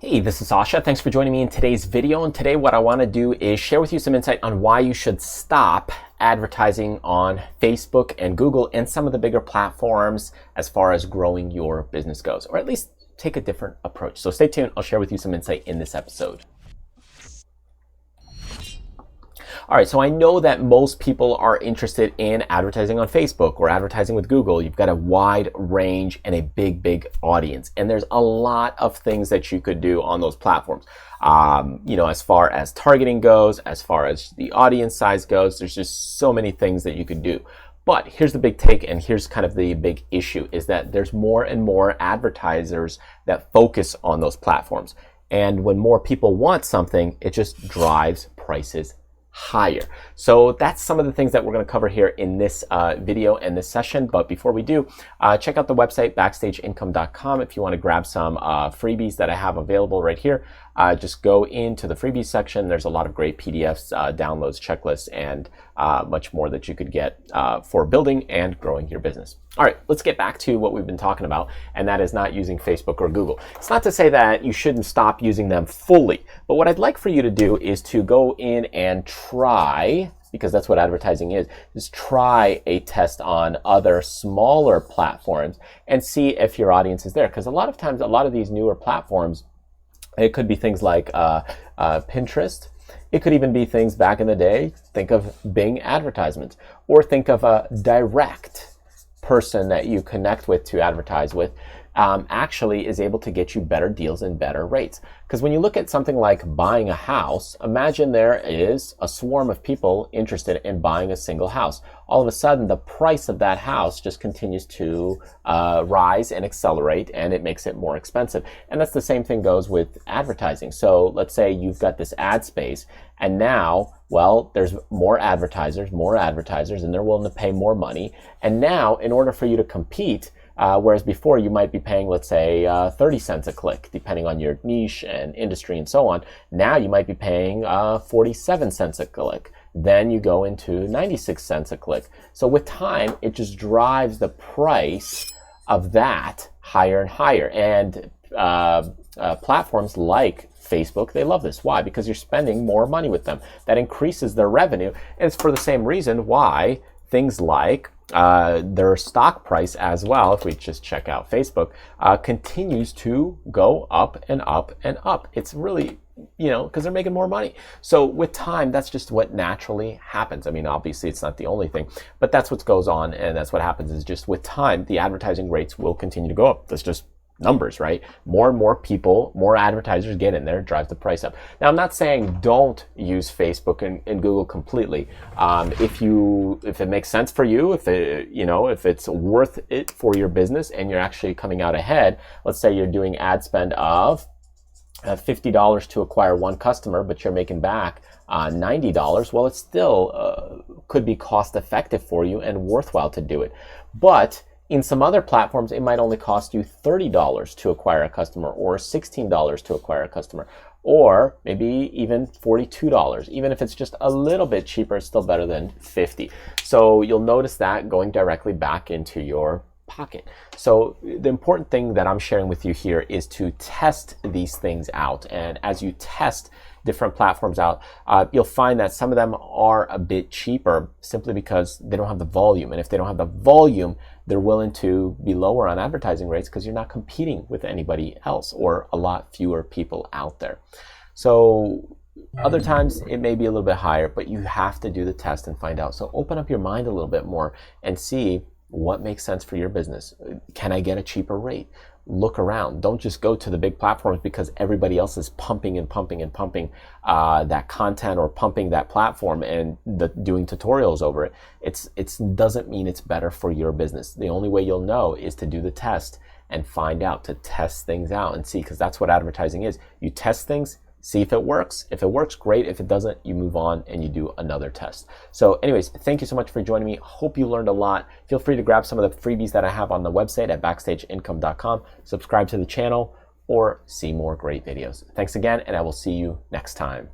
Hey, this is Sasha. Thanks for joining me in today's video. And today what I want to do is share with you some insight on why you should stop advertising on Facebook and Google and some of the bigger platforms as far as growing your business goes, or at least take a different approach. So stay tuned. I'll share with you some insight in this episode. All right, so I know that most people are interested in advertising on Facebook or advertising with Google. You've got a wide range and a big audience. And there's a lot of things that you could do on those platforms. As far as targeting goes, as far as the audience size goes, there's just so many things that you could do. But here's the big take, and here's kind of the big issue, is that there's more and more advertisers that focus on those platforms. And when more people want something, it just drives prices higher. So that's some of the things that we're going to cover here in this video and this session. But before we do, check out the website backstageincome.com if you want to grab some freebies that I have available right here. Just go into the freebies section. There's a lot of great PDFs, downloads, checklists, and much more that you could get for building and growing your business. All right, let's get back to what we've been talking about, and that is not using Facebook or Google. It's not to say that you shouldn't stop using them fully, but what I'd like for you to do is to go in and try, because that's what advertising is try a test on other smaller platforms and see if your audience is there. Because a lot of times, a lot of these newer platforms, it could be things like Pinterest. It could even be things back in the day. Think of Bing advertisements, or think of a direct person that you connect with to advertise with actually is able to get you better deals and better rates. Because when you look at something like buying a house, imagine there is a swarm of people interested in buying a single house. All of a sudden, the price of that house just continues to rise and accelerate, and it makes it more expensive. And that's the same thing goes with advertising. So let's say you've got this ad space, and now, well, there's more advertisers, and they're willing to pay more money. And now, in order for you to compete, whereas before you might be paying, let's say, 30 cents a click, depending on your niche and industry and so on. Now you might be paying 47 cents a click. Then you go into 96 cents a click. So with time, it just drives the price of that higher and higher. And platforms like Facebook, they love this. Why? Because you're spending more money with them. That increases their revenue. And it's for the same reason why things like their stock price as well, if we just check out Facebook, continues to go up and up and up. It's really, because they're making more money. So with time, that's just what naturally happens. I mean, obviously it's not the only thing, but that's what goes on, and that's what happens is just with time, the advertising rates will continue to go up. That's just numbers, right? More and more people, more advertisers get in there, drives the price up. Now, I'm not saying don't use Facebook and Google completely. If it makes sense for you, if it's worth it for your business and you're actually coming out ahead, let's say you're doing ad spend of $50 to acquire one customer, but you're making back $90, well, it still could be cost effective for you and worthwhile to do it. But in some other platforms, it might only cost you $30 to acquire a customer, or $16 to acquire a customer, or maybe even $42. Even if it's just a little bit cheaper, it's still better than $50. So you'll notice that going directly back into your pocket. So the important thing that I'm sharing with you here is to test these things out. And as you test different platforms out, you'll find that some of them are a bit cheaper simply because they don't have the volume. And if they don't have the volume, they're willing to be lower on advertising rates because you're not competing with anybody else or a lot fewer people out there. So other times it may be a little bit higher, but you have to do the test and find out. So open up your mind a little bit more and see what makes sense for your business. Can I get a cheaper rate? Look around. Don't just go to the big platforms because everybody else is pumping that content or pumping that platform and doing tutorials over it. It doesn't mean it's better for your business. The only way you'll know is to do the test and find out, to test things out and see, because that's what advertising is. You test things, see if it works. If it works, great. If it doesn't, you move on and you do another test. So anyways, thank you so much for joining me. Hope you learned a lot. Feel free to grab some of the freebies that I have on the website at backstageincome.com. Subscribe to the channel or see more great videos. Thanks again, and I will see you next time.